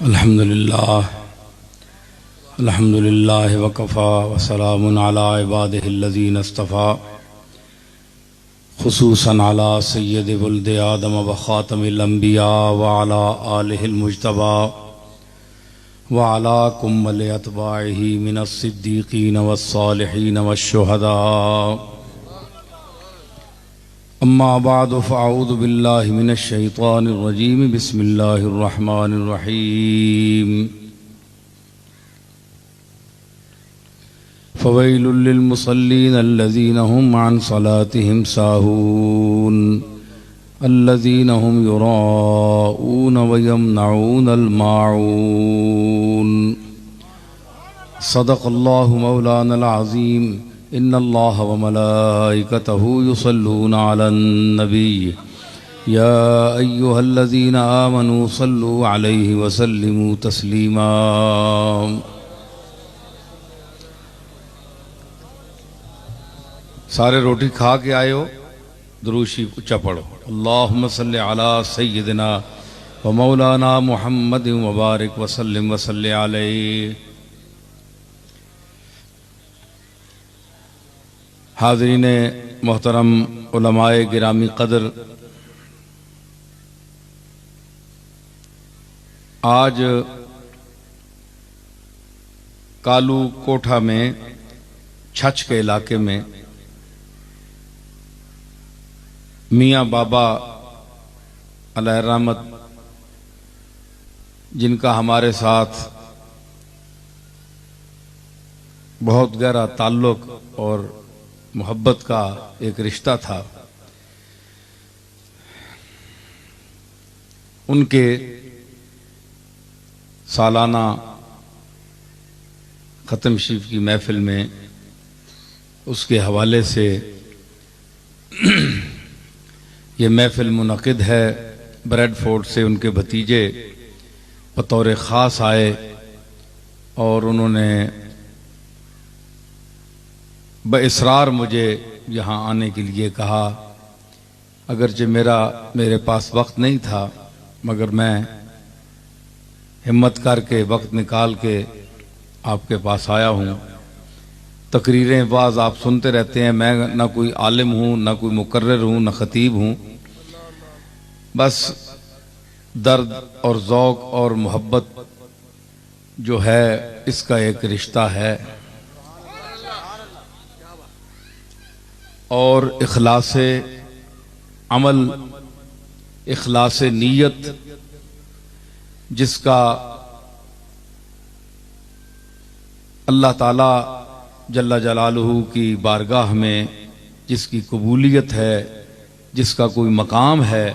अल्हम्दुलिल्लाह वकफ़ा वसलामुन अला इबादिहिल्लज़ीना इस्तफ़ा खुसूसन अला सय्यदि वुल्दि आदम व ख़ातमिल अंबिया व अला आलिहिल मुज्तबा व अला कुम्मल अतबाइहि मिनस सिद्दीक़ीन वस्सालिहीन वश्शुहदा। अम्मा बाद फ़अऊज़ु बिल्लाहि मिनश शैतानिर रजीम बिस्मिल्लाहिर रहमानिर रहीम। फ़वैलुल लिल मुसल्लीन अल्लज़ीना हुम अन सलातिहिम साहून अल्लज़ीना हुम युराऊन व यमनऊनल माऊन। सदक़ल्लाहु मौलानल अज़ीम। इन्नल्लाह व मलाइकतहु युसल्लूना अलन नबी या अय्युहल्लज़ीना आमनू सल्लु अलैहि व सल्लिमू तस्लीमा। सारे रोटी खा के आए हो, दुरूद शरीफ ऊंचा पढ़ो। अल्लाहुम्मा सल्लि अला सय्यिदिना व मौलाना मुहम्मदिन व बारिक व सल्लिम व सल्लि अलैहि। हाज़रीन मोहतरम, उलमाए गिरामी कदर, आज कालू कोठा में छछ के इलाके में मियाँ बाबा अलैहिर्रहमत, जिनका हमारे साथ बहुत गहरा ताल्लुक और मोहब्बत का एक रिश्ता था, उनके सालाना ख़त्म शरीफ की महफिल में उसके हवाले से ये महफिल मुनक़िद है। ब्रैडफोर्ड से उनके भतीजे बतौर ख़ास आए और उन्होंने बइसरार मुझे यहाँ आने के लिए कहा। अगरचे मेरे पास वक्त नहीं था, मगर मैं हिम्मत करके वक्त निकाल के आपके पास आया हूँ। तकरीरें बाज़ आप सुनते रहते हैं। मैं ना कोई आलिम हूँ, ना कोई मुकर्रर हूँ, ना ख़तीब हूँ। बस दर्द और ज़ौक़ और मोहब्बत जो है, इसका एक रिश्ता है और इखलासे अमल, इखलासे नीयत, जिसका अल्लाह ताला जल्ला जलालुहू की बारगाह में जिसकी कबूलियत है, जिसका कोई मकाम है,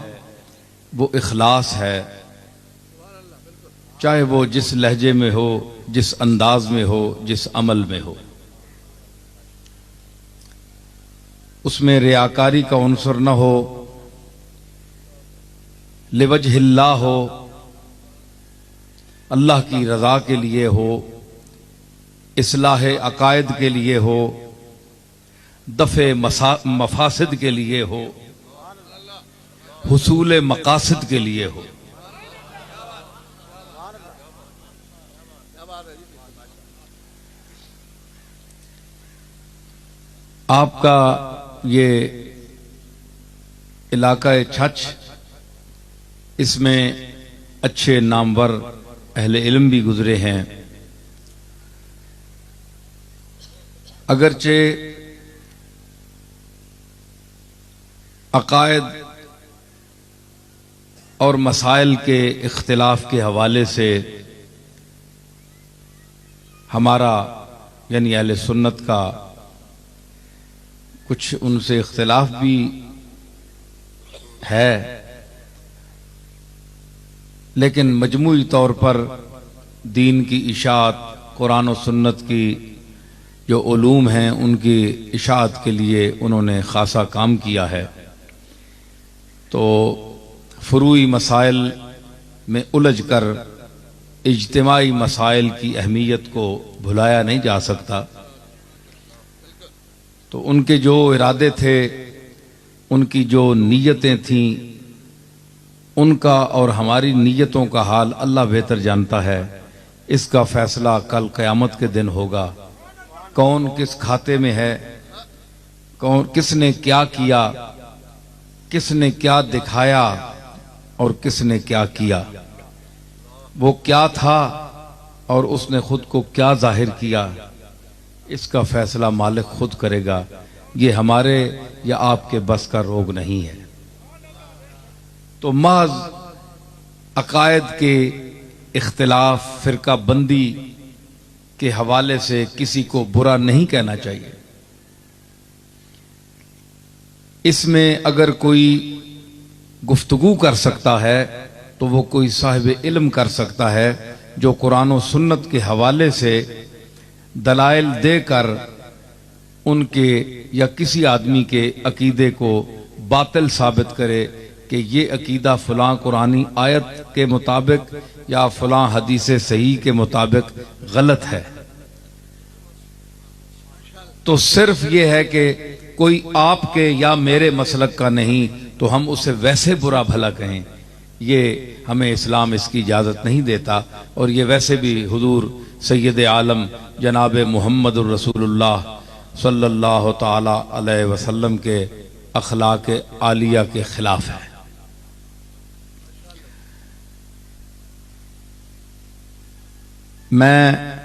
वो इखलास है। चाहे वो जिस लहजे में हो, जिस अंदाज में हो, जिस अमल में हो, उसमें रियाकारी का उन्सर न हो, लिवजहिल्लाह हो, अल्लाह की रज़ा के लिए हो, इस्लाह अकायद के लिए हो, दफ़े मफासिद के लिए हो, हुसूल मकासिद के लिए हो। आपका ये इलाका छछ, इसमें अच्छे नामवर अहले इल्म भी गुजरे हैं। अगरचे अकायद और मसाइल के इख्तिलाफ के हवाले से हमारा यानी अहले सुन्नत का कुछ उनसे इख्तिलाफ भी है, लेकिन मजमूई तौर पर दीन की इशाअत, कुरान और सुन्नत की जो उलूम हैं, उनकी इशाअत के लिए उन्होंने खासा काम किया है। तो फुरूई मसाइल में उलझ कर इज्तिमाई मसाइल की अहमियत को भुलाया नहीं जा सकता। तो उनके जो इरादे थे, उनकी जो नीयतें थीं, उनका और हमारी नीयतों का हाल अल्लाह बेहतर जानता है। इसका फैसला कल क़यामत के दिन होगा। कौन किस खाते में है, कौन किसने क्या किया, किसने क्या दिखाया और किसने क्या किया, वो क्या था और उसने खुद को क्या जाहिर किया, इसका फैसला मालिक खुद करेगा। ये हमारे या आपके बस का रोग नहीं है। तो महज अकायद के इख्तिलाफ, फिरका बंदी के हवाले से किसी को बुरा नहीं कहना चाहिए। इसमें अगर कोई गुफ्तगू कर सकता है तो वो कोई साहिब इल्म कर सकता है जो कुरान और सुन्नत के हवाले से दलाइल देकर उनके या किसी आदमी के अकीदे को बातिल साबित करे कि ये अकीदा फलां कुरानी आयत के मुताबिक या फलां हदीस सही के मुताबिक गलत है। तो सिर्फ ये है कि कोई आपके या मेरे मसलक का नहीं तो हम उसे वैसे बुरा भला कहें, ये हमें इस्लाम इसकी इजाजत नहीं देता। और ये वैसे भी हुजूर सैयद आलम जनाब मुहम्मदुर रसूलुल्लाह सल्लल्लाहु ताला अलैहि वसल्लम के अखलाक आलिया के खिलाफ है। मैं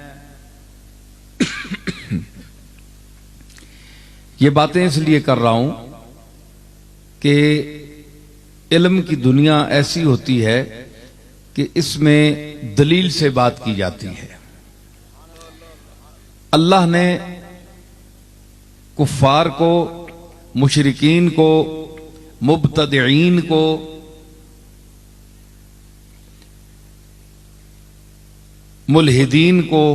ये बातें इसलिए कर रहा हूं कि इल्म की दुनिया ऐसी होती है कि इसमें दलील से बात की जाती है। अल्लाह ने कुफ्फार को, मुशरिकीन को, मुब्तदईन को मुल्हिदीन को,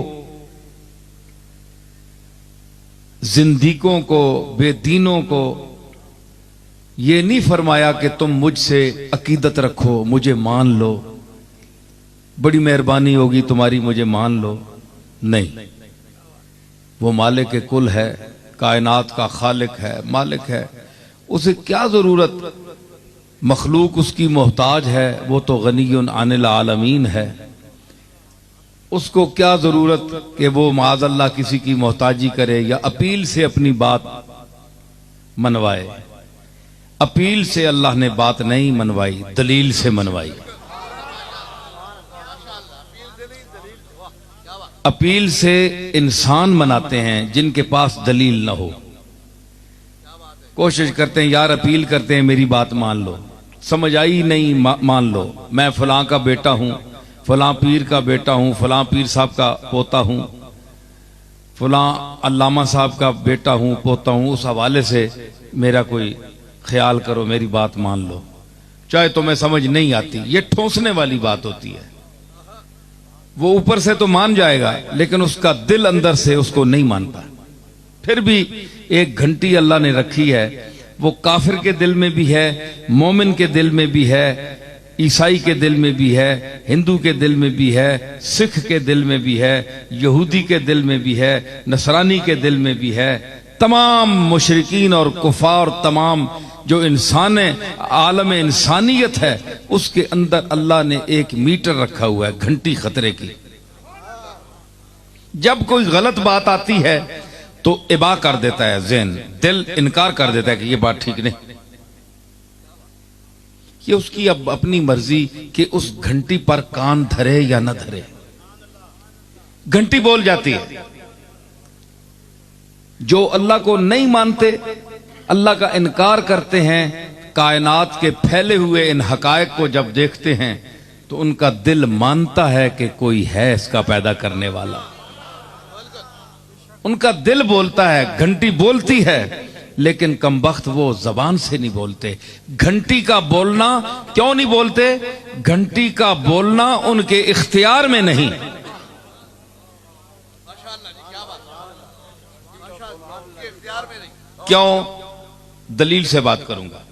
जिंदीकों को, बेदीनों को ये नहीं फरमाया कि तुम मुझसे अकीदत रखो, मुझे मान लो, बड़ी मेहरबानी होगी तुम्हारी, मुझे मान लो। नहीं, वो मालिक के कुल है, कायनात का खालिक है, मालिक है। उसे क्या जरूरत, मखलूक उसकी मोहताज है, वो तो गनीयुन अनिल आलमीन है। उसको क्या जरूरत कि वो माज़अल्लाह किसी की मोहताजी करे या अपील से अपनी बात मनवाए। अपील से अल्लाह ने बात नहीं मनवाई, दलील से मनवाई। अपील से इंसान मनाते हैं जिनके पास दलील ना हो। कोशिश करते हैं, यार अपील करते हैं मेरी बात मान लो, समझ आई नहीं, मान लो, मैं फलां का बेटा हूं, फलां पीर का बेटा हूं, फलां पीर साहब का पोता हूं, फलां अल्लामा साहब का बेटा हूं, पोता हूं, उस हवाले से मेरा कोई ख्याल करो, मेरी बात मान लो, चाहे तुम्हें समझ नहीं आती। ये ठोंसने वाली बात होती है। वो ऊपर से तो मान जाएगा लेकिन उसका दिल अंदर से उसको नहीं मानता। फिर भी एक घंटी अल्लाह ने रखी है, वो काफिर के दिल में भी है, मोमिन के दिल में भी है, ईसाई के दिल में भी है, हिंदू के दिल में भी है, सिख के दिल में भी है, यहूदी के दिल में भी है, नसरानी के दिल में भी है। तमाम मुशरिकीन और कुफार, तमाम जो इंसान आलम इंसानियत है, उसके अंदर अल्लाह ने एक मीटर रखा हुआ है, घंटी खतरे की। जब कोई गलत बात आती है तो इबा कर देता है ज़हन, दिल इनकार कर देता है कि ये बात ठीक नहीं। ये उसकी अब अपनी मर्जी कि उस घंटी पर कान धरे या न धरे। घंटी बोल जाती है। जो अल्लाह को नहीं मानते, अल्लाह का इनकार करते हैं, कायनात के फैले हुए इन हकायक को जब देखते हैं तो उनका दिल मानता है कि कोई है इसका पैदा करने वाला। उनका दिल बोलता है, घंटी बोलती है, लेकिन कमबख्त वो जबान से नहीं बोलते। घंटी का बोलना क्यों नहीं बोलते? घंटी का बोलना उनके इख्तियार में नहीं। क्यों? दलील से बात करूंगा।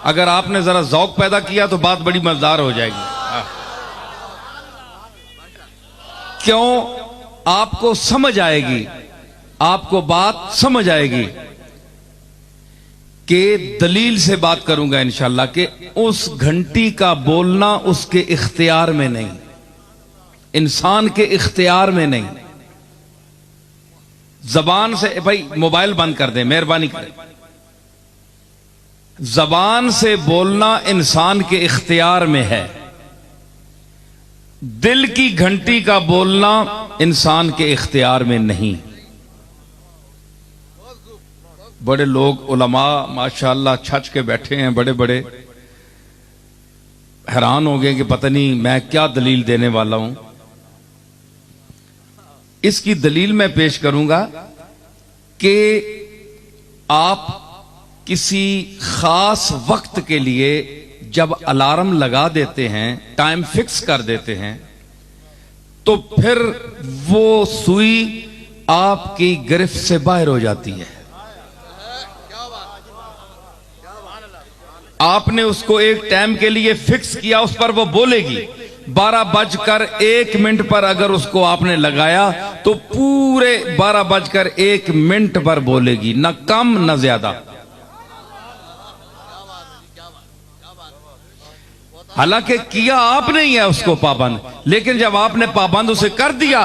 अगर आपने जरा जौक पैदा किया तो बात बड़ी मजेदार हो जाएगी। क्यों? आपको समझ आएगी, आपको बात समझ आएगी। कि दलील से बात करूंगा इंशाल्लाह कि उस घंटी का बोलना उसके इख्तियार में नहीं, इंसान के इख्तियार में नहीं। जबान से, भाई मोबाइल बंद कर दे मेहरबानी करें। जबान से बोलना इंसान के इख्तियार में है, दिल की घंटी का बोलना इंसान के इख्तियार में नहीं। बड़े लोग उलमा माशाअल्लाह छच के बैठे हैं, बड़े बड़े, हैरान हो गए कि पता नहीं मैं क्या दलील देने वाला हूं। इसकी दलील मैं पेश करूंगा कि आप किसी खास वक्त के लिए जब अलार्म लगा देते हैं, टाइम फिक्स कर देते हैं, तो फिर वो सुई आपकी गिरफ्त से बाहर हो जाती है। आपने उसको एक टाइम के लिए फिक्स किया, उस पर वो बोलेगी। 12:01 पर अगर उसको आपने लगाया तो पूरे 12:01 पर बोलेगी, न कम न ज्यादा। हालांकि किया आपने ही है उसको पाबंद, लेकिन जब आपने पाबंद उसे कर दिया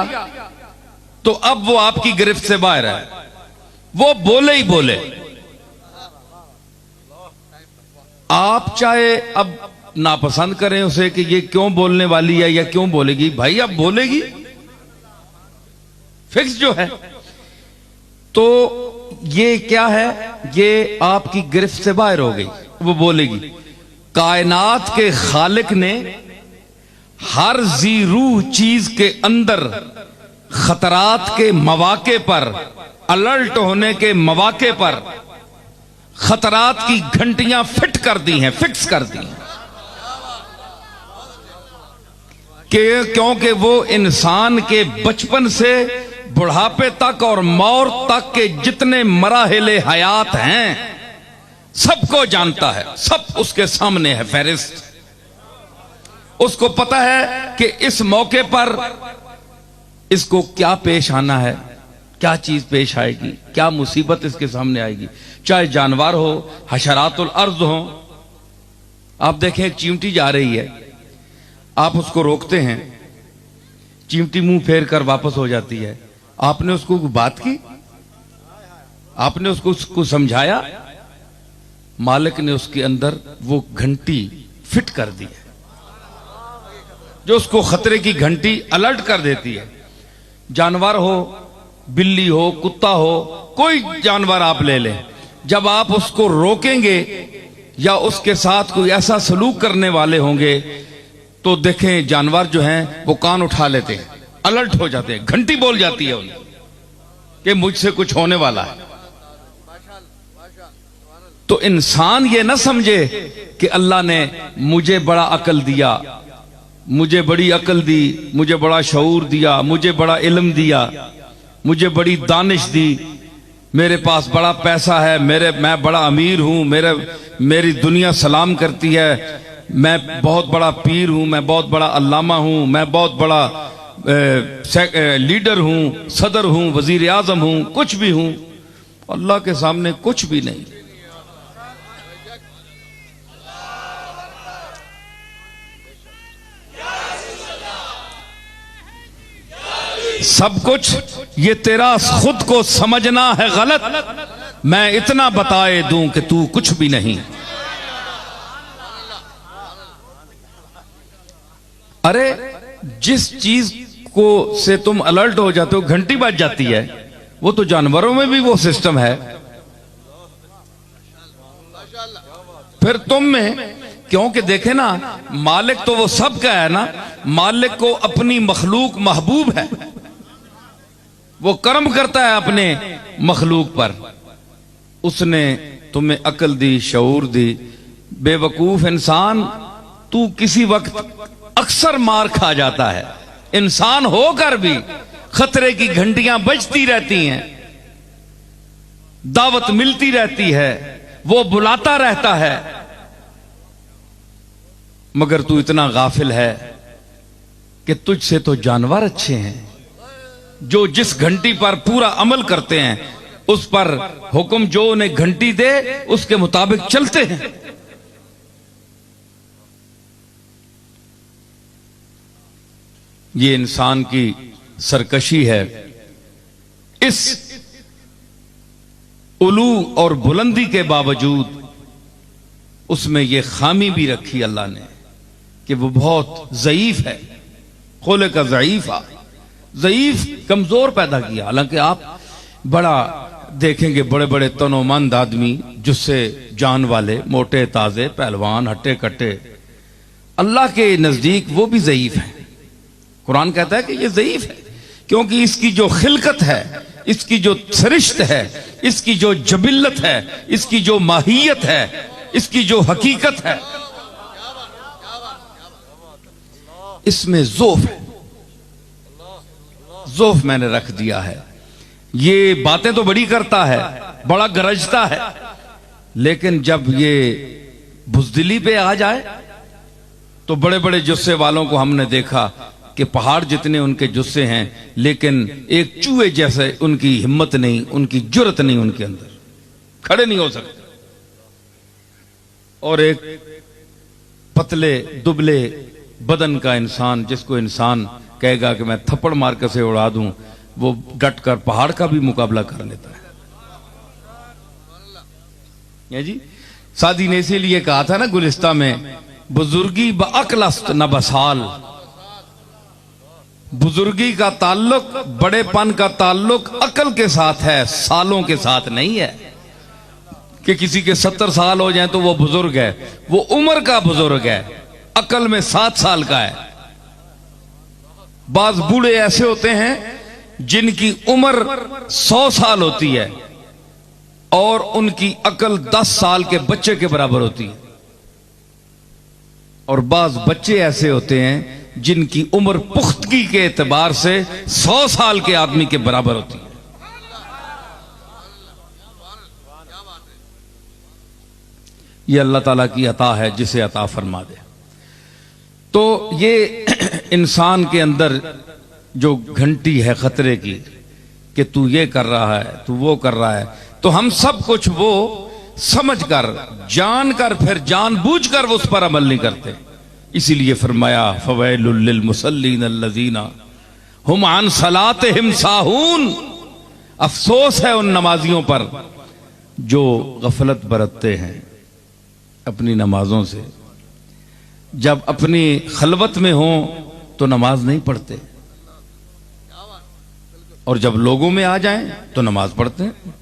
तो अब वो आपकी गिरफ्त से बाहर है, वो बोले ही बोले। आप चाहे अब नापसंद करें उसे कि ये क्यों बोलने वाली है या क्यों बोलेगी, भाई अब बोलेगी, फिक्स जो है। तो ये क्या है, ये आपकी गिरफ्त से बाहर हो गई, वो बोलेगी। कायनात के खालिक ने हर जी रूह चीज के अंदर खतरात के मौके पर, अलर्ट होने के मौके पर खतरात की घंटियां फिट कर दी हैं, फिक्स कर दी हैं, क्योंकि वो इंसान के बचपन से बुढ़ापे तक और मौत तक के जितने मराहिले हयात हैं सबको जानता है, सब उसके सामने है फहरिस्त। उसको पता है कि इस मौके पर इसको क्या पेश आना है, क्या चीज पेश आएगी, क्या मुसीबत इसके सामने आएगी, चाहे जानवर हो, हशरातुल अर्ज हो। आप देखें एक चींटी जा रही है, आप उसको रोकते हैं, चींटी मुंह फेर कर वापस हो जाती है। आपने उसको बात की, आपने उसको समझाया, मालिक ने उसके अंदर वो घंटी फिट कर दी है जो उसको खतरे की घंटी अलर्ट कर देती है। जानवर हो, बिल्ली हो, कुत्ता हो, कोई जानवर आप ले लें, जब आप उसको रोकेंगे या उसके साथ कोई ऐसा सलूक करने वाले होंगे तो देखें जानवर जो हैं वो कान उठा लेते हैं, अलर्ट हो जाते हैं, घंटी बोल जाती है उन्हें कि मुझसे कुछ होने वाला है। तो इंसान ये ना समझे कि अल्लाह ने मुझे बड़ा अकल दिया, मुझे बड़ी अकल दी, मुझे बड़ा शऊर दिया, मुझे बड़ा इल्म दिया, मुझे बड़ी दानिश दी, मेरे पास बड़ा पैसा है, मैं बड़ा अमीर हूं, मेरी दुनिया सलाम करती है, मैं बहुत बड़ा पीर हूं, मैं बहुत बड़ा अल्लामा हूं, मैं बहुत बड़ा लीडर हूं, सदर हूं, वजीर आजम हूं, कुछ भी हूं। अल्लाह के सामने कुछ भी नहीं। सब कुछ ये तेरा खुद को समझना है गलत, मैं इतना बताए दूं कि तू कुछ भी नहीं। अरे जिस चीज को से तुम अलर्ट हो जाते हो, घंटी बज जाती है, वो तो जानवरों में भी वो सिस्टम है, फिर तुम में क्योंकि देखे ना, मालिक तो वो सब का है ना, मालिक को अपनी मखलूक महबूब है, वो कर्म करता है अपने मखलूक पर। उसने तुम्हें अकल दी, शऊर दी। बेवकूफ इंसान, तू किसी वक्त अक्सर मार खा जाता है, इंसान होकर भी खतरे की घंटियां बजती रहती हैं, दावत मिलती रहती है, वो बुलाता रहता है, मगर तू इतना गाफिल है कि तुझसे तो जानवर अच्छे हैं जो जिस घंटी पर पूरा अमल करते हैं, उस पर हुक्म जो उन्हें घंटी दे उसके मुताबिक चलते हैं। ये इंसान की सरकशी है। इस उलू और बुलंदी के बावजूद उसमें यह खामी भी रखी अल्लाह ने कि वो बहुत ज़ईफ है, खुले का ज़ईफ कमजोर पैदा किया। हालांकि आप बड़ा देखेंगे बड़े बड़े तनोमंद आदमी जिससे जान वाले, मोटे ताजे, पहलवान, हट्टे कट्टे, अल्लाह के नजदीक वो भी ज़ईफ है। कुरान कहता है कि ये ज़ईफ है क्योंकि इसकी जो खिलकत है, इसकी जो सरिश्त है, इसकी जो जबिल्लत है, इसकी जो माहियत है, इसकी जो हकीकत है, इसमें ज़ोफ है। ज़ोफ मैंने रख दिया है। ये बातें तो बड़ी करता है, बड़ा गरजता है, लेकिन जब ये बुज़दिली पे आ जाए तो बड़े बड़े जुस्से वालों को हमने देखा कि पहाड़ जितने उनके जुस्से हैं, लेकिन एक चूहे जैसे उनकी हिम्मत नहीं, उनकी जुर्रत नहीं, उनके अंदर खड़े नहीं हो सकते। और एक पतले दुबले बदन का इंसान, जिसको इंसान कहेगा कि मैं थप्पड़ मार कर से उड़ा दूं, वो डट कर पहाड़ का भी मुकाबला कर लेता है। जी सादी ने इसीलिए कहा था ना गुलिस्ता में, बुजुर्गी ब अक्लस्त न बसाल। बुजुर्गी का ताल्लुक, बड़ेपन का ताल्लुक अकल के साथ है, सालों के साथ नहीं है कि किसी के 70 साल हो जाएं तो वो बुजुर्ग है। वो उम्र का बुजुर्ग है, अकल में 7 साल का है। बाज बूढ़े ऐसे होते हैं जिनकी उम्र 100 साल होती है और उनकी अकल 10 साल के बच्चे के बराबर होती है। और बाज बच्चे ऐसे होते हैं जिनकी उम्र पुख्तगी के एतबार से 100 साल के आदमी के बराबर होती है। यह अल्लाह ताला की अता है, जिसे अता फरमा दे। तो ये इंसान के अंदर जो घंटी है खतरे की कि तू ये कर रहा है, तू वो कर रहा है, तो हम सब कुछ वो समझकर, जानकर, फिर जानबूझकर उस पर अमल नहीं करते। इसीलिए फरमाया फवैलुल लिल मुसल्लीन अल्लज़ीना हुम अन सलातिहिम साहून। अफसोस है उन नमाजियों पर जो गफलत बरतते हैं अपनी नमाजों से। जब अपनी खलवत में हो तो नमाज नहीं पढ़ते, और जब लोगों में आ जाएं तो नमाज पढ़ते हैं।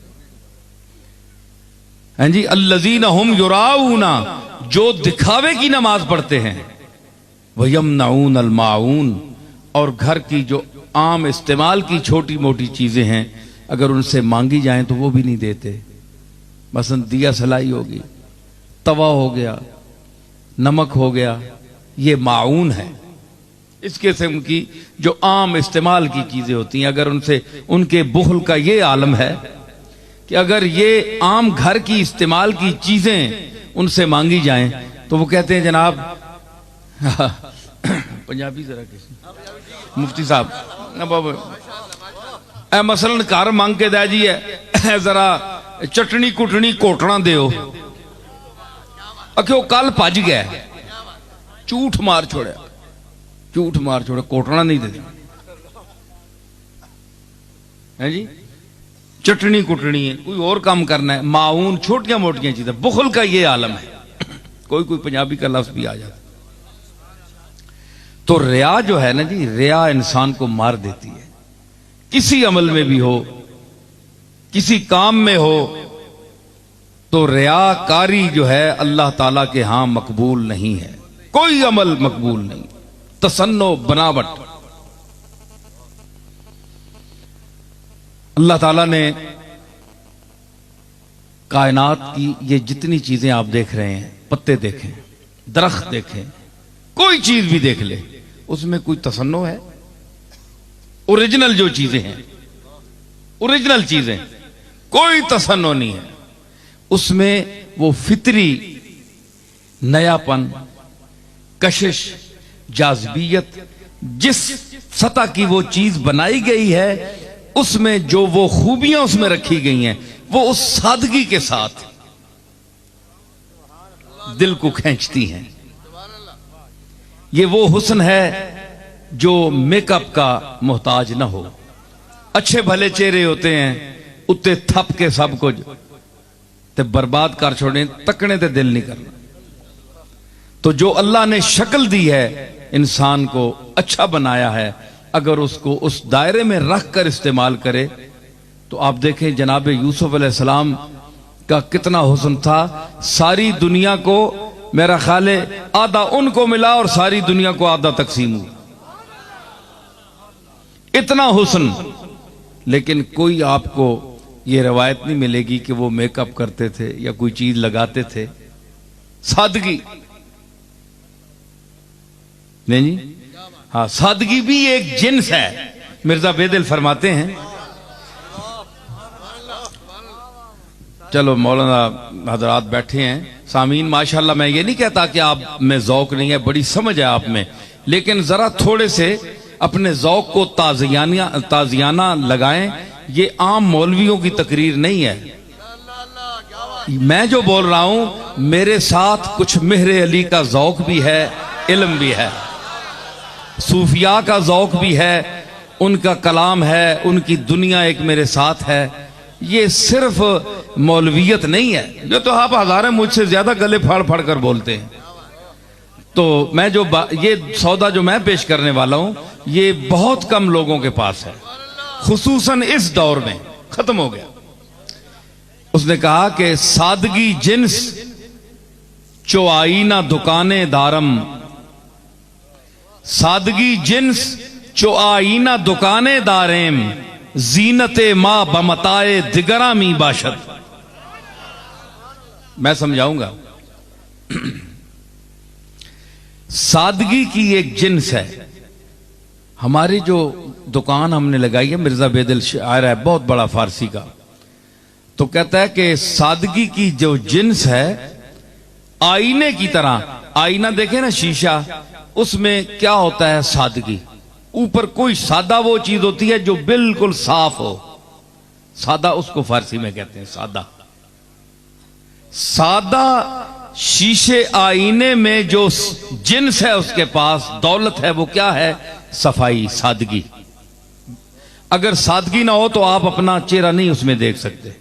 हैं जी, अल्लज़ीना हुम युराऊना, जो दिखावे की नमाज पढ़ते हैं, वयमनऊन अल माऊन, और घर की जो आम इस्तेमाल की छोटी मोटी चीजें हैं अगर उनसे मांगी जाएं तो वो भी नहीं देते। मसलन दिया सलाई होगी, तवा हो गया, नमक हो गया, ये माऊन है। इस किस्म की जो आम इस्तेमाल की चीजें होती हैं, अगर उनसे, उनके बुखल का ये आलम है कि अगर ये आम घर की इस्तेमाल की चीजें उनसे मांगी जाएं तो वो कहते हैं जनाब पंजाबी जरा किसी मुफ्ती साहब मसलन घर मांग के दे जी है जरा चटनी कुटनी कोटना दो, अक्यों कल भज गया, झूठ मार छोड़िया, झूठ मार छोड़े, कोटना नहीं देती है जी। चटनी कुटनी है, कोई और काम करना है, माऊन, छोटियां मोटियां चीजें, बुखल का ये आलम है। कोई कोई पंजाबी का लफ्ज भी आ जाता। तो रिया जो है ना जी, रिया इंसान को मार देती है। किसी अमल में भी हो, किसी काम में हो, तो रियाकारी जो है अल्लाह ताला के यहां मकबूल नहीं है। कोई अमल मकबूल नहीं, तसन्नो, बनावट। अल्लाह ताला ने कायनात की ये जितनी चीजें आप देख रहे हैं, पत्ते देखें, दरख्त देखें, कोई चीज भी देख ले, उसमें कोई तसन्नो है? ओरिजिनल जो चीजें हैं, ओरिजिनल चीजें, कोई तसन्नो नहीं है उसमें। वो फितरी नयापन, कशिश, जाज़बियत, जिस सतह की वो चीज बनाई गई है, उसमें जो वो खूबियां उसमें रखी गई हैं वो उस सादगी के साथ दिल को खींचती हैं। ये वो हुस्न है जो मेकअप का मोहताज ना हो। अच्छे भले चेहरे होते हैं, उत्ते थप के सब कुछ ते बर्बाद कर छोड़े, तकने ते दिल नहीं करना। तो जो अल्लाह ने शक्ल दी है, इंसान को अच्छा बनाया है, अगर उसको उस दायरे में रख कर इस्तेमाल करे तो आप देखें जनाब यूसुफ अलैहिस्सलाम का कितना हुस्न था। सारी दुनिया को मेरा ख्याल है आधा उनको मिला और सारी दुनिया को आधा तकसीम हुआ, इतना हुस्न। लेकिन कोई आपको ये रवायत नहीं मिलेगी कि वो मेकअप करते थे या कोई चीज लगाते थे। सादगी नहीं जी, हाँ, सादगी भी एक जिन्स है। मिर्जा बेदिल फरमाते हैं, चलो मौलाना हजरात बैठे हैं, सामीन माशाल्लाह, मैं ये नहीं कहता कि आप में जौक नहीं है, बड़ी समझ है आप में, लेकिन जरा थोड़े से अपने जौक को ताजियाना लगाएं। ये आम मौलवियों की तकरीर नहीं है। मैं जो बोल रहा हूं मेरे साथ कुछ मेहरे अली का जौक भी है, इल्म भी है, सूफिया का जौक भी है, उनका कलाम है, उनकी दुनिया एक मेरे साथ है। ये सिर्फ मौलवियत नहीं है। जो तो आप हजारे मुझसे ज्यादा गले फाड़ फाड़ कर बोलते हैं। तो मैं जो ये सौदा जो मैं पेश करने वाला हूं ये बहुत कम लोगों के पास है, खुसूसन इस दौर में खत्म हो गया। उसने कहा कि सादगी जिन्स चो आईना दुकाने दारम, सादगी जिन्स चो आईना दुकाने दारेम, जीनते माँ बमताए दिगरामी बाशत। मैं समझाऊंगा। सादगी की एक जिन्स है। हमारी जो दुकान हमने लगाई है, मिर्जा बेदिल शायर है बहुत बड़ा फारसी का, तो कहता है कि सादगी की जो जिन्स है आईने की तरह। आईना देखे ना, शीशा, उसमें क्या होता है? सादगी। ऊपर कोई सादा वो चीज होती है जो बिल्कुल साफ हो, सादा उसको फारसी में कहते हैं सादा। सादा शीशे आईने में जो जिन्स है उसके पास, दौलत है, वो क्या है? सफाई, सादगी। अगर सादगी ना हो तो आप अपना चेहरा नहीं उसमें देख सकते।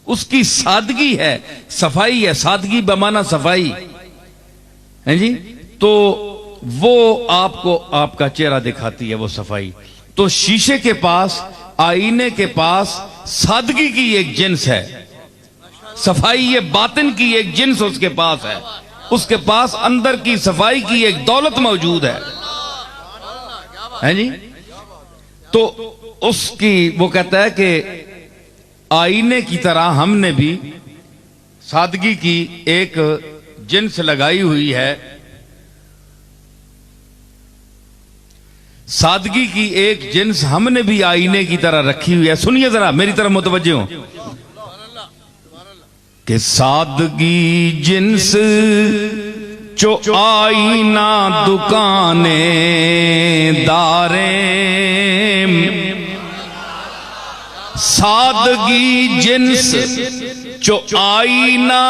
उसकी सादगी है, सफाई है, सादगी बमाना सफाई है जी। तो वो आपको आपका चेहरा दिखाती है, वो सफाई। तो शीशे के पास, आईने के पास सादगी की एक जिन्स है, सफाई ये बातिन की एक जिन्स उसके पास है। उसके पास अंदर की सफाई की एक दौलत मौजूद है जी। तो उसकी वो कहता है कि आईने की तरह हमने भी सादगी की एक जिन्स लगाई हुई है, सादगी की एक जिन्स हमने भी आईने की तरह रखी हुई है। सुनिए जरा, मेरी तरफ मुतवज्जे हो कि सादगी जिन्स जो आईना दुकाने दारे, सादगी जिन्स जो आईना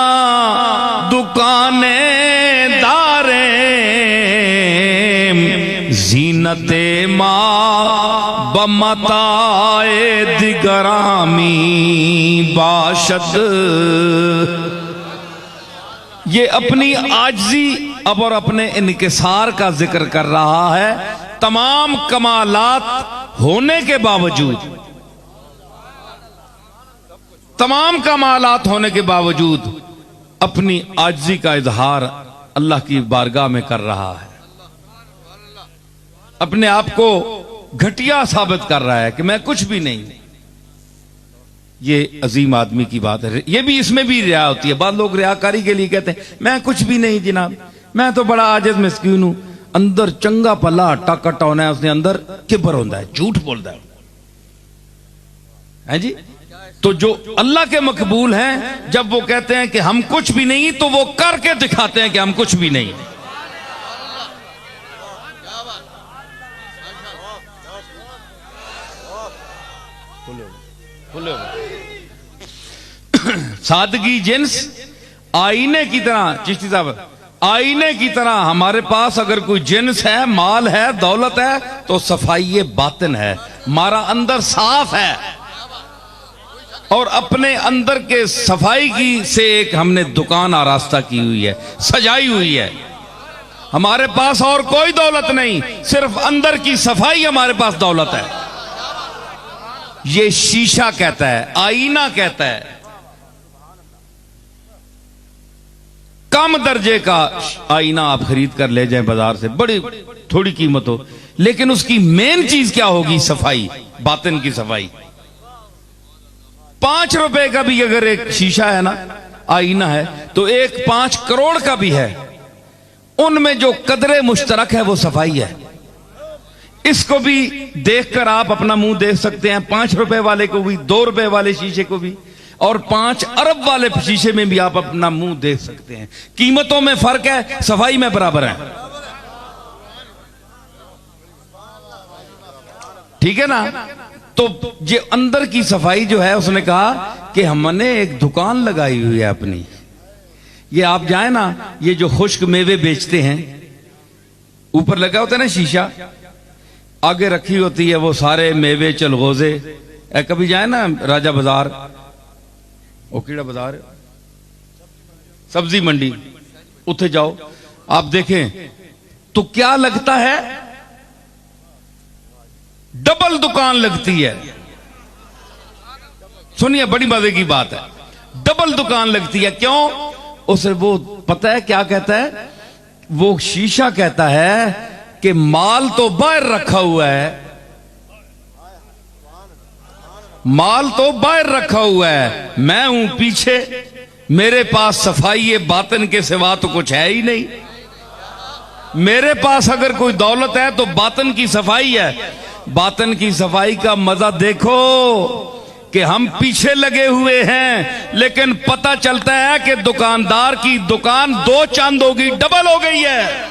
दुकाने दारे, जीनते माँ बमताए दिगरामी बाशद। ये अपनी आजिज़ी अब और अपने इनकिसार का जिक्र कर रहा है। तमाम कमालात होने के बावजूद, तमाम कमालात होने के बावजूद अपनी आजिज़ी का इजहार अल्लाह की बारगाह में कर रहा है। अपने आप को घटिया साबित कर रहा है कि मैं कुछ भी नहीं। ये अजीम आदमी की बात है। ये भी, इसमें भी रिया होती है। बाद लोग रियाकारी के लिए कहते हैं मैं कुछ भी नहीं जनाब, मैं तो बड़ा आजिज़ मिस्कीन हूं। अंदर चंगा पला हट्टा कट्टा होना है, उसने अंदर किबर होता है, झूठ बोलता है जी। तो जो अल्लाह के मकबूल हैं, जब वो कहते हैं कि हम कुछ भी नहीं, तो वो करके दिखाते हैं कि हम कुछ भी नहीं। खुले सादगी जिन्स आईने की तरह, चिश्ती साहब, आईने की तरह हमारे पास अगर कोई जिन्स है, माल है, दौलत है, तो सफाई बातिन है, हमारा अंदर साफ है। और अपने अंदर के सफाई की से एक हमने दुकान आरास्ता की हुई है, सजाई हुई है। हमारे पास और कोई दौलत नहीं, सिर्फ अंदर की सफाई हमारे पास दौलत है। ये शीशा कहता है, आईना कहता है। कम दर्जे का आईना आप खरीद कर ले जाएं बाजार से, बड़ी थोड़ी कीमत हो, लेकिन उसकी मेन चीज क्या होगी? सफाई, बातिन की सफाई। 5 रुपए का भी अगर एक शीशा है ना, आईना है, तो एक 5 करोड़ का भी है, उनमें जो कदरे मुश्तरक है वो सफाई है। इसको भी देखकर आप अपना मुंह देख सकते हैं, 5 रुपए वाले को भी, 2 रुपए वाले शीशे को भी, और 5 अरब वाले शीशे में भी आप अपना मुंह देख सकते हैं। कीमतों में फर्क है, सफाई में बराबर है। ठीक है ना? तो ये अंदर की सफाई जो है, उसने कहा कि हमने एक दुकान लगाई हुई है अपनी। ये आप जाए ना, ये जो खुश्क मेवे बेचते हैं, ऊपर लगा होता है ना शीशा, आगे रखी होती है वो सारे मेवे, चलगोजे। कभी जाए ना राजा बाजार, वो कीड़ा बाजार, सब्जी मंडी, उठे जाओ, आप देखें तो क्या लगता है? डबल दुकान लगती है। सुनिए, बड़ी मजे की बात है, डबल दुकान लगती है। क्यों? उसे वो पता है क्या कहता है? वो शीशा कहता है कि माल तो बाहर रखा हुआ है, माल तो बाहर रखा हुआ है, मैं हूं पीछे, मेरे पास सफाई बातिन के सिवा तो कुछ है ही नहीं। मेरे पास अगर कोई दौलत है तो बातिन की सफाई है। बातिन की सफाई का मजा देखो कि हम पीछे लगे हुए हैं, लेकिन पता चलता है कि दुकानदार की दुकान 2 चांद होगी, डबल हो गई है।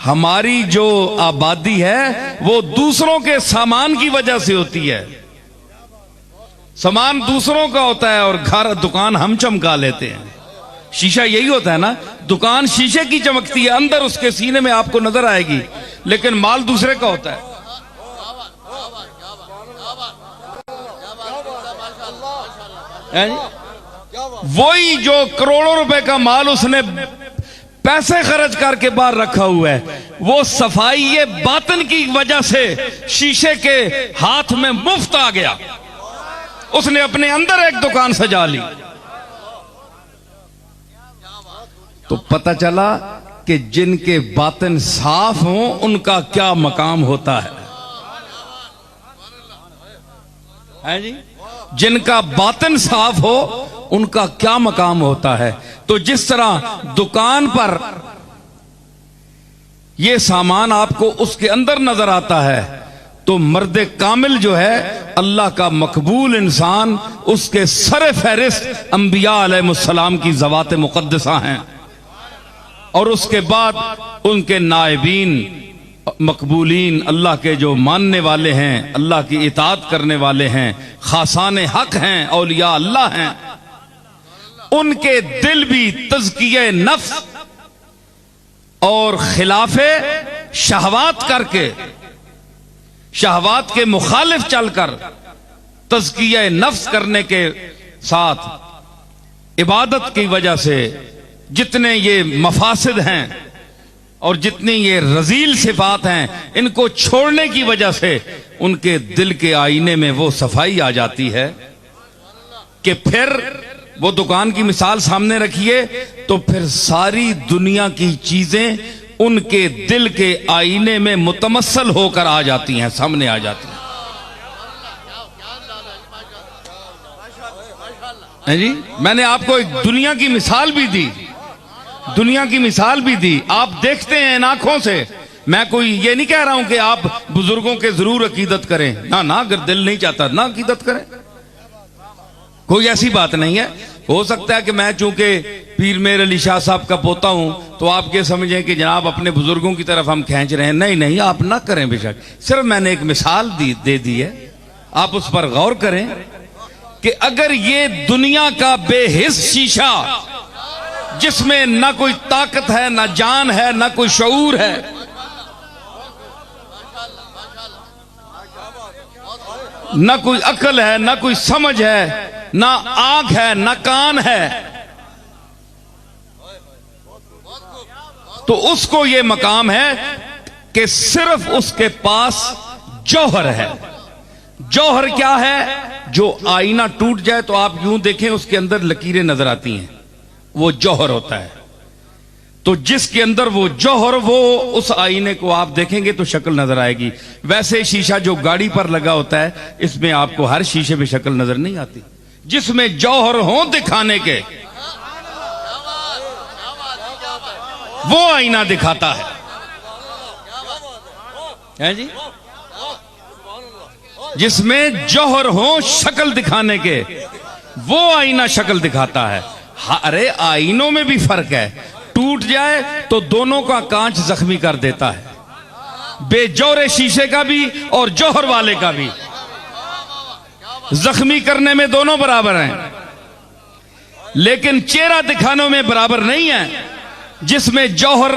हमारी जो आबादी है वो दूसरों के सामान की वजह से होती है। सामान दूसरों का होता है और घर, दुकान हम चमका लेते हैं। शीशा यही होता है ना, दुकान शीशे की चमकती है, अंदर उसके सीने में आपको नजर आएगी, लेकिन माल दूसरे का होता है। वही जो करोड़ों रुपए का माल उसने पैसे खर्च करके बाहर रखा हुआ है, वो सफाई ये बातिन की वजह से शीशे के हाथ में मुफ्त आ गया। उसने अपने अंदर एक दुकान सजा ली। तो पता चला कि जिनके बातिन साफ हों उनका क्या मकाम होता है जी? जिनका बातिन साफ हो उनका क्या मकाम होता है। तो जिस तरह दुकान पर यह सामान आपको उसके अंदर नजर आता है, तो मर्द कामिल जो है, अल्लाह का मकबूल इंसान, उसके सर फहरिस्त अंबिया अलैहिस्सलाम की ज़वात मुक़द्दसा हैं, और उसके बाद उनके नायबीन मकबूलीन, अल्लाह के जो मानने वाले हैं, अल्लाह की इताअत करने वाले हैं, खासाने हक हैं, औलिया अल्लाह हैं, उनके दिल भी तज़किये नफ्स और खिलाफे शहवात करके, शहवात के मुखालिफ चलकर तज़किये नफ्स करने के साथ इबादत की वजह से जितने ये मफासिद हैं और जितनी ये रजील सिफात हैं, इनको छोड़ने की वजह से उनके दिल के आईने में वो सफाई आ जाती है कि फिर वो दुकान की मिसाल सामने रखिए, तो फिर सारी दुनिया की चीजें उनके दिल के आईने में मुतमस्सल होकर आ जाती हैं, सामने आ जाती हैं जी। मैंने आपको एक दुनिया की मिसाल भी दी, दुनिया की मिसाल भी दी, आप देखते हैं इन आंखों से। मैं कोई ये नहीं कह रहा हूं कि आप बुजुर्गों के जरूर अकीदत करें, ना ना, अगर दिल नहीं चाहता ना अकीदत करें, कोई ऐसी बात नहीं है। हो सकता है कि मैं चूंकि पीर मेर अली शाह साहब का पोता हूं तो आप ये समझें कि जनाब अपने बुजुर्गों की तरफ हम खींच रहे हैं। नहीं नहीं, आप ना करें बेशक, सिर्फ मैंने एक मिसाल दे दी है। आप उस पर गौर करें कि अगर ये दुनिया का बेहिस शीशा, जिसमें ना कोई ताकत है, ना जान है, ना कोई शऊर है, ना कोई अकल है, ना कोई समझ है, ना आंख है, ना कान है, तो उसको ये मकाम है कि सिर्फ उसके पास जौहर है। जौहर क्या है? जो आईना टूट जाए तो आप यूं देखें उसके अंदर लकीरें नजर आती हैं, वो जौहर होता है। तो जिसके अंदर वो जौहर, वो उस आईने को आप देखेंगे तो शक्ल नजर आएगी। वैसे शीशा जो गाड़ी पर लगा होता है, इसमें आपको हर शीशे पे शक्ल नजर नहीं आती। जिसमें जौहर हो दिखाने के, वो आईना दिखाता है जी। जिसमें जौहर हो शक्ल दिखाने के, वो आईना शक्ल दिखाता है। अरे आईनों में भी फर्क है, टूट जाए तो दोनों का कांच जख्मी कर देता है। बेजौरे शीशे का भी और जौहर वाले का भी जख्मी करने में दोनों बराबर हैं, लेकिन चेहरा दिखाने में बराबर नहीं है। जिसमें जौहर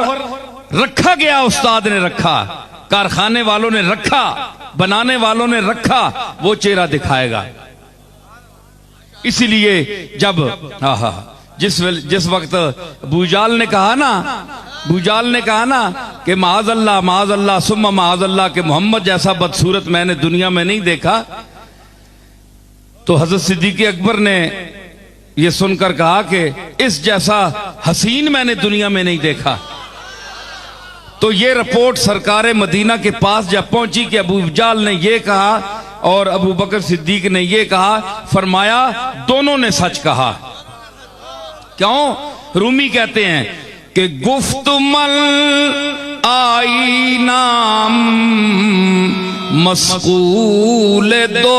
रखा गया, उस्ताद ने रखा, कारखाने वालों ने रखा, बनाने वालों ने रखा, वो चेहरा दिखाएगा। इसीलिए जब जिस वक्त बूजाल ने कहा ना कि माज़अल्लाह सुम्मा माज़अल्लाह के मोहम्मद जैसा बदसूरत मैंने दुनिया में नहीं देखा, तो हजरत सिद्दीक़ अकबर ने यह सुनकर कहा कि इस जैसा हसीन मैंने दुनिया में नहीं देखा। तो ये रिपोर्ट सरकार मदीना के पास जब पहुंची कि अबू जाल ने यह कहा और अबू बकर सिद्दीक ने यह कहा, फरमाया दोनों ने सच कहा। क्यों? रूमी कहते हैं कि गुफ्तमल आई नाम मस्कूल दोस्त,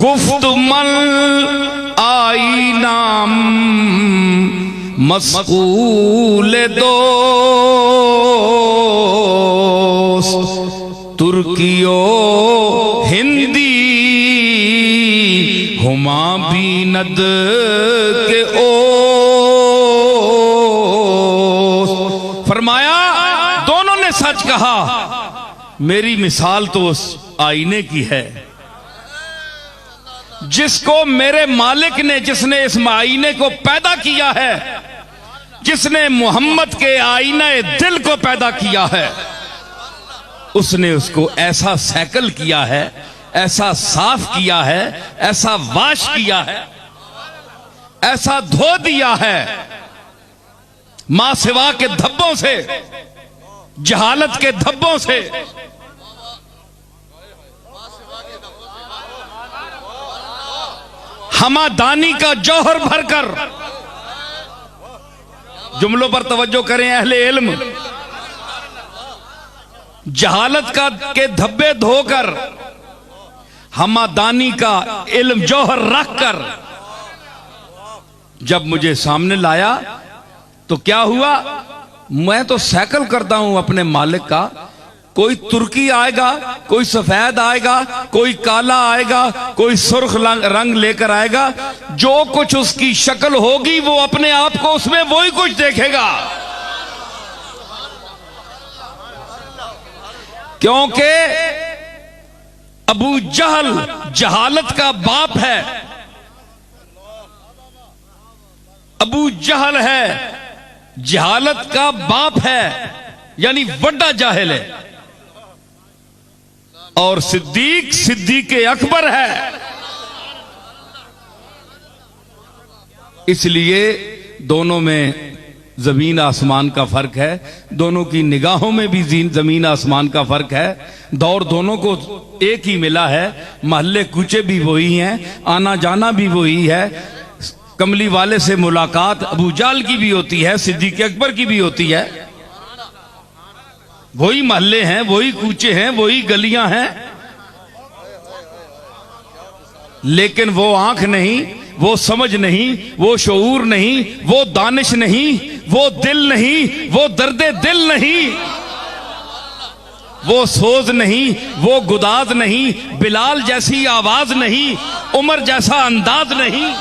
गुफ्तमल आई नाम मस्कूल दोस्त, तुर्कियो हिंदी हुमा बीनद के ओ। फरमाया दोनों ने सच कहा। मेरी मिसाल तो उस आईने की है जिसको मेरे मालिक ने, जिसने इस आईने को पैदा किया है, जिसने मोहम्मद के आईने दिल को पैदा किया है, उसने उसको ऐसा सैकल किया है, ऐसा साफ किया है, ऐसा वाश किया है, ऐसा धो दिया है, मां सिवा के धब्बों से, जहालत के धब्बों से। हमादानी का जौहर भरकर, जुमलों पर तवज्जो करें अहले इल्म, जहालत का के धब्बे धोकर, हमादानी का इल्म जौहर रखकर जब मुझे सामने लाया तो क्या हुआ? मैं तो सैकल करता हूं अपने मालिक का। कोई तुर्की आएगा, कोई सफेद आएगा, कोई काला आएगा, कोई सुर्ख रंग लेकर आएगा, जो कुछ उसकी शक्ल होगी वो अपने आप को उसमें वही कुछ देखेगा। क्योंकि अबू जहल जहालत का बाप है, अबू जहल है जहालत का बाप है, यानी बड़ा जाहिल है। और सिद्दीक सिद्दीक अकबर है। इसलिए दोनों में जमीन आसमान का फर्क है, दोनों की निगाहों में भी जमीन आसमान का फर्क है। दौर दोनों को एक ही मिला है, महल्ले कूचे भी वही हैं, आना जाना भी वही है। कमली वाले से मुलाकात अबू जाल की भी होती है, सिद्दीक अकबर की भी होती है। वही महल्ले हैं, वही कूचे हैं, वही गलियां हैं, लेकिन वो आंख नहीं, वो समझ नहीं, वो शऊर नहीं, वो दानिश नहीं, वो दिल नहीं, वो दर्दे दिल नहीं, वो सोज नहीं, वो गुदाज नहीं, बिलाल जैसी आवाज नहीं, उमर जैसा अंदाज नहीं।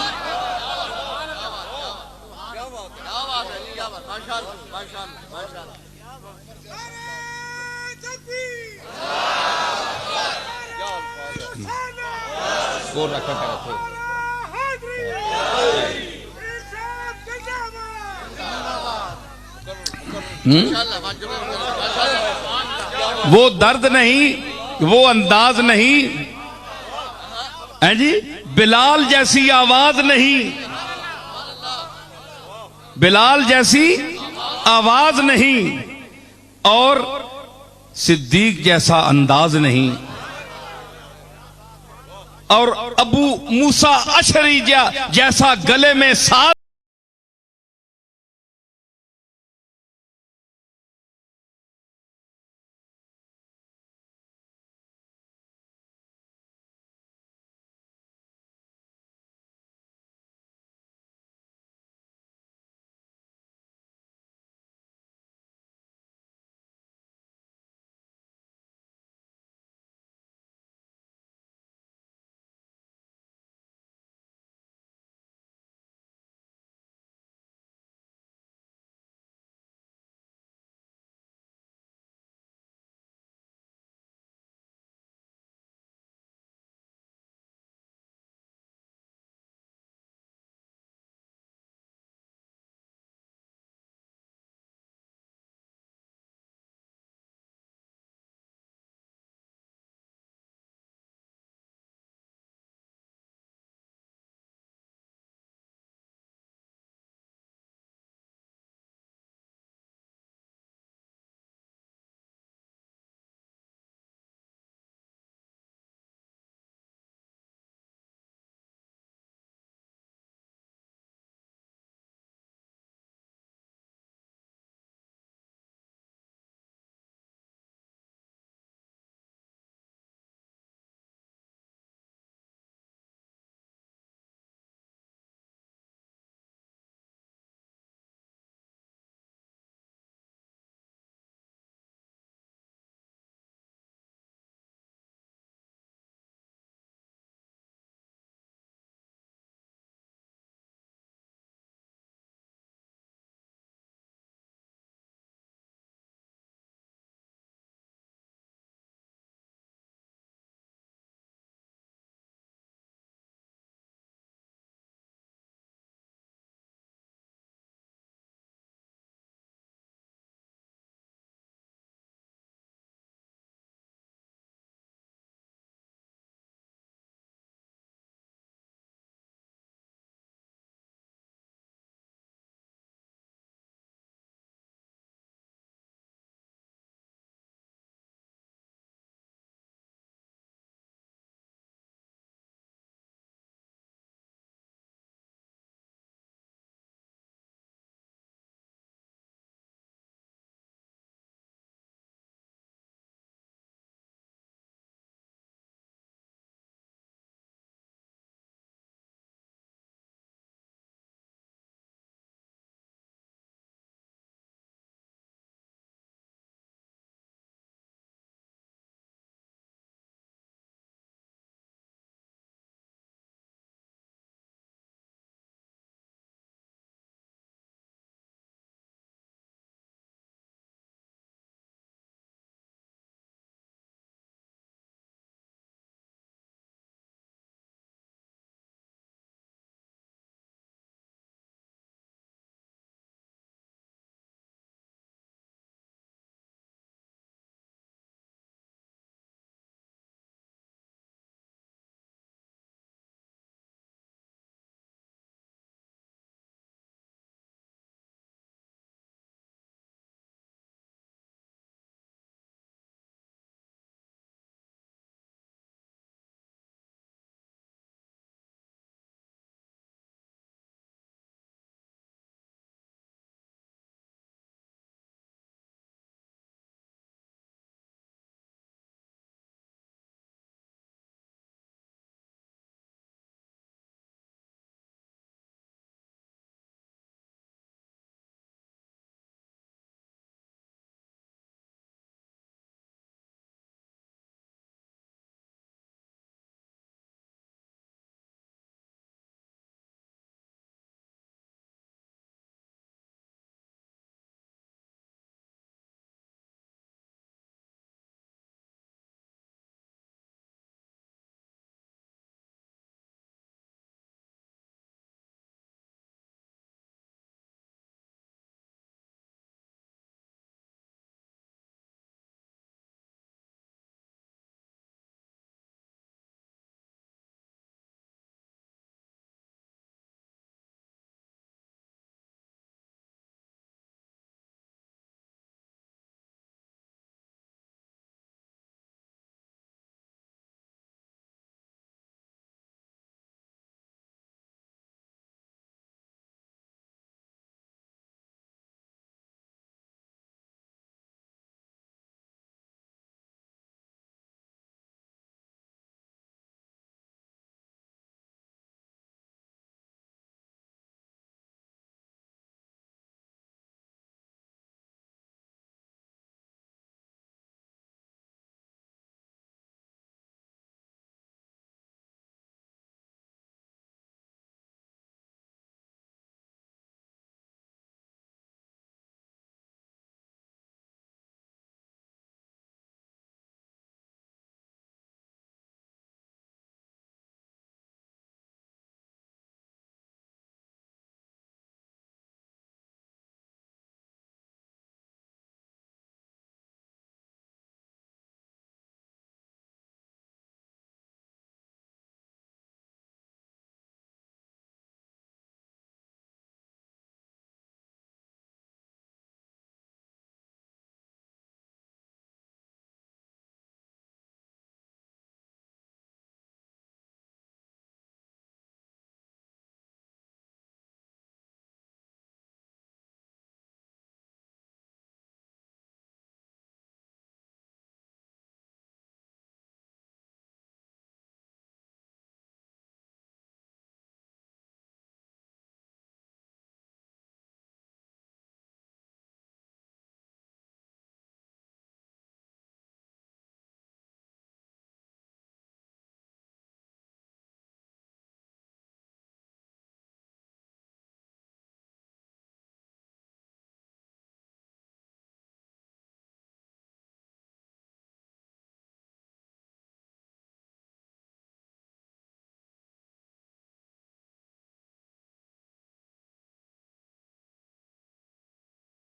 वो दर्द नहीं, वो अंदाज नहीं है जी, बिलाल जैसी आवाज नहीं, बिलाल जैसी आवाज नहीं, और सिद्दीक जैसा अंदाज नहीं, और अबू मूसा अशरी जैसा गले में साथ